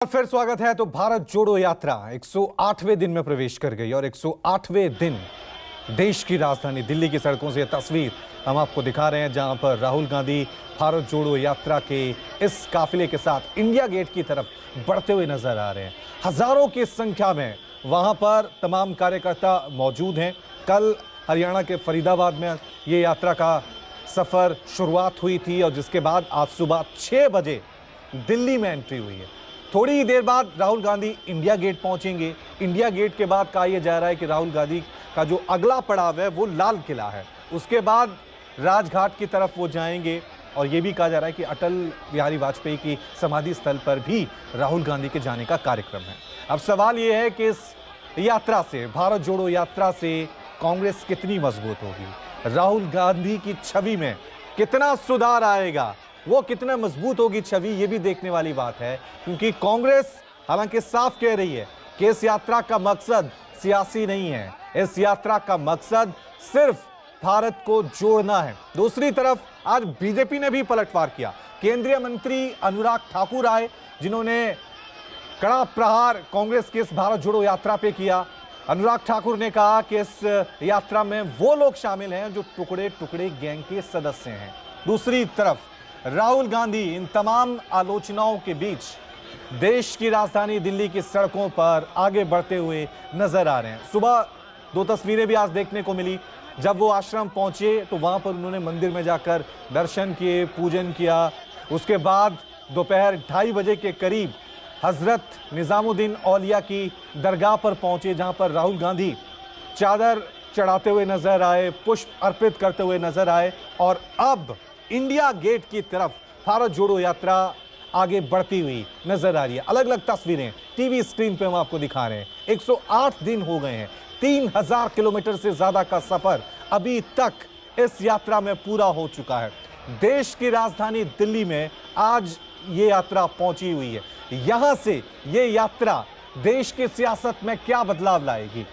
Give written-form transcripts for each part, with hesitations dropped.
फिर स्वागत है। तो भारत जोड़ो यात्रा 108वें दिन में प्रवेश कर गई और 108वें दिन देश की राजधानी दिल्ली की सड़कों से तस्वीर हम आपको दिखा रहे हैं, जहां पर राहुल गांधी भारत जोड़ो यात्रा के इस काफिले के साथ इंडिया गेट की तरफ बढ़ते हुए नजर आ रहे हैं। हजारों की संख्या में वहां पर तमाम कार्यकर्ता मौजूद हैं। कल हरियाणा के फरीदाबाद में ये यात्रा का सफर शुरुआत हुई थी और जिसके बाद आज सुबह 6 बजे दिल्ली में एंट्री हुई है। थोड़ी ही देर बाद राहुल गांधी इंडिया गेट पहुंचेंगे। इंडिया गेट के बाद कहा यह जा रहा है कि राहुल गांधी का जो अगला पड़ाव है वो लाल किला है। उसके बाद राजघाट की तरफ वो जाएंगे और ये भी कहा जा रहा है कि अटल बिहारी वाजपेयी की समाधि स्थल पर भी राहुल गांधी के जाने का कार्यक्रम है। अब सवाल ये है कि इस यात्रा से, भारत जोड़ो यात्रा से कांग्रेस कितनी मजबूत होगी, राहुल गांधी की छवि में कितना सुधार आएगा, वो कितना मजबूत होगी छवि, ये भी देखने वाली बात है। क्योंकि कांग्रेस हालांकि साफ कह रही है कि इस यात्रा का मकसद सियासी नहीं है, इस यात्रा का मकसद सिर्फ भारत को जोड़ना है। दूसरी तरफ आज बीजेपी ने भी पलटवार किया। केंद्रीय मंत्री अनुराग ठाकुर आए, जिन्होंने कड़ा प्रहार कांग्रेस की इस भारत जोड़ो यात्रा पे किया। अनुराग ठाकुर ने कहा कि इस यात्रा में वो लोग शामिल हैं जो टुकड़े टुकड़े गैंग के सदस्य हैं। दूसरी तरफ राहुल गांधी इन तमाम आलोचनाओं के बीच देश की राजधानी दिल्ली की सड़कों पर आगे बढ़ते हुए नजर आ रहे हैं। सुबह 2 तस्वीरें भी आज देखने को मिली। जब वो आश्रम पहुंचे तो वहां पर उन्होंने मंदिर में जाकर दर्शन किए, पूजन किया। उसके बाद दोपहर 2:30 बजे के करीब हजरत निजामुद्दीन औलिया की दरगाह पर पहुंचे, जहां पर राहुल गांधी चादर चढ़ाते हुए नजर आए, पुष्प अर्पित करते हुए नजर आए। और अब इंडिया गेट की तरफ भारत जोड़ो यात्रा आगे बढ़ती हुई नजर आ रही है। अलग अलग तस्वीरें टीवी स्क्रीन पे हम आपको दिखा रहे हैं। 108 दिन हो गए हैं, 3000 किलोमीटर से ज्यादा का सफर अभी तक इस यात्रा में पूरा हो चुका है। देश की राजधानी दिल्ली में आज ये यात्रा पहुंची हुई है। यहां से ये यात्रा देश की सियासत में क्या बदलाव लाएगी,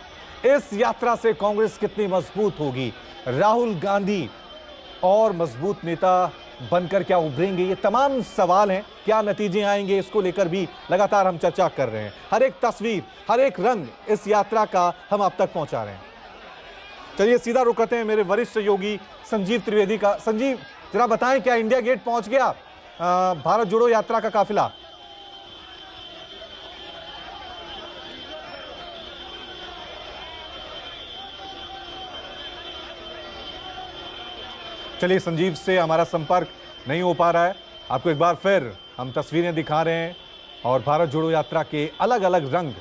इस यात्रा से कांग्रेस कितनी मजबूत होगी, राहुल गांधी और मजबूत नेता बनकर क्या उभरेंगे, ये तमाम सवाल हैं। क्या नतीजे आएंगे, इसको लेकर भी लगातार हम चर्चा कर रहे हैं। हर एक तस्वीर, हर एक रंग इस यात्रा का हम आप तक पहुंचा रहे हैं। चलिए सीधा रुक करते हैं मेरे वरिष्ठ सहयोगी संजीव त्रिवेदी का। संजीव, जरा बताएं, क्या इंडिया गेट पहुंच गया भारत जोड़ो यात्रा का काफिला? चलिए, संजीव से हमारा संपर्क नहीं हो पा रहा है। आपको एक बार फिर हम तस्वीरें दिखा रहे हैं और भारत जोड़ो यात्रा के अलग अलग रंग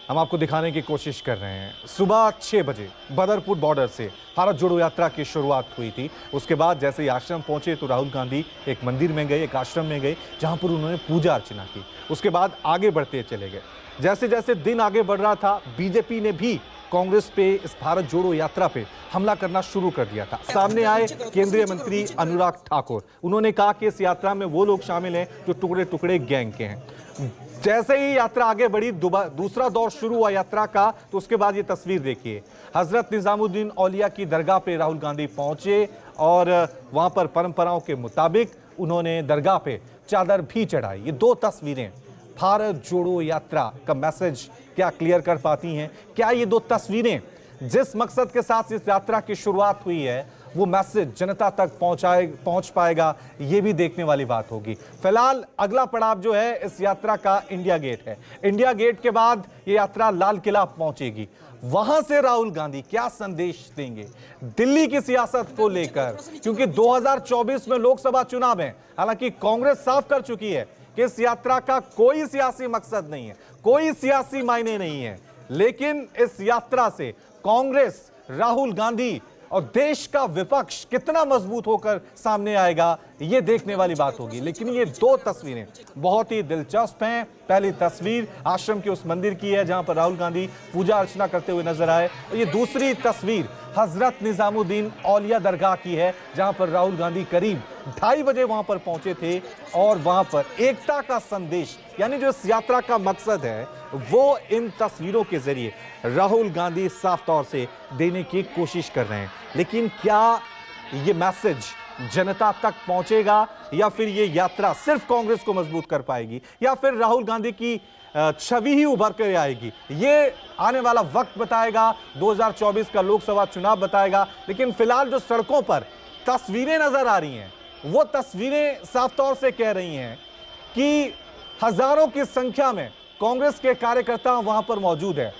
हम आपको दिखाने की कोशिश कर रहे हैं। सुबह 6 बजे बदरपुर बॉर्डर से भारत जोड़ो यात्रा की शुरुआत हुई थी। उसके बाद जैसे ही आश्रम पहुंचे तो राहुल गांधी एक मंदिर में गए, एक आश्रम में गए, जहां पर उन्होंने पूजा अर्चना की। उसके बाद आगे बढ़ते चले गए। जैसे जैसे दिन आगे बढ़ रहा था, बीजेपी ने भी कांग्रेस पे, इस भारत जोड़ो यात्रा पे हमला करना शुरू कर दिया था। सामने आए केंद्रीय मंत्री अनुराग ठाकुर। उन्होंने कहा कि इस यात्रा में वो लोग शामिल हैं जो टुकड़े टुकड़े गैंग के हैं। जैसे ही यात्रा आगे बढ़ी, दूसरा दौर शुरू हुआ यात्रा का, तो उसके बाद ये तस्वीर देखिए। हजरत निजामुद्दीन औलिया की दरगाह पे राहुल गांधी पहुंचे और वहां पर परंपराओं के मुताबिक उन्होंने दरगाह पे चादर भी चढ़ाई। ये 2 तस्वीरें भारत जोड़ो यात्रा का मैसेज क्या क्लियर कर पाती हैं? क्या ये 2 तस्वीरें जिस मकसद के साथ इस यात्रा की शुरुआत हुई है वो मैसेज जनता तक पहुंच पाएगा, ये भी देखने वाली बात होगी। फिलहाल अगला पड़ाव जो है इस यात्रा का इंडिया गेट है। इंडिया गेट के बाद ये यात्रा लाल किला पहुंचेगी। वहां से राहुल गांधी क्या संदेश देंगे दिल्ली की सियासत को लेकर, क्योंकि 2024 में लोकसभा चुनाव है। हालांकि कांग्रेस साफ कर चुकी है कि इस यात्रा का कोई सियासी मकसद नहीं है, कोई सियासी मायने नहीं है। लेकिन इस यात्रा से कांग्रेस, राहुल गांधी और देश का विपक्ष कितना मजबूत होकर सामने आएगा, ये देखने वाली बात होगी। लेकिन ये 2 तस्वीरें बहुत ही दिलचस्प हैं। पहली तस्वीर आश्रम के उस मंदिर की है जहां पर राहुल गांधी पूजा अर्चना करते हुए नजर आए, और ये दूसरी तस्वीर हजरत निजामुद्दीन औलिया दरगाह की है, जहां पर राहुल गांधी करीब 2:30 बजे वहां पर पहुंचे थे और वहां पर एकता का संदेश, यानी जो इस यात्रा का मकसद है, वो इन तस्वीरों के जरिए राहुल गांधी साफ तौर से देने की कोशिश कर रहे हैं। लेकिन क्या ये मैसेज जनता तक पहुंचेगा या फिर ये यात्रा सिर्फ कांग्रेस को मजबूत कर पाएगी या फिर राहुल गांधी की छवि ही उभर कर आएगी, ये आने वाला वक्त बताएगा। 2024 का लोकसभा चुनाव बताएगा। लेकिन फिलहाल जो सड़कों पर तस्वीरें नजर आ रही हैं, वो तस्वीरें साफ तौर से कह रही हैं कि हजारों की संख्या में कांग्रेस के कार्यकर्ता वहां पर मौजूद है।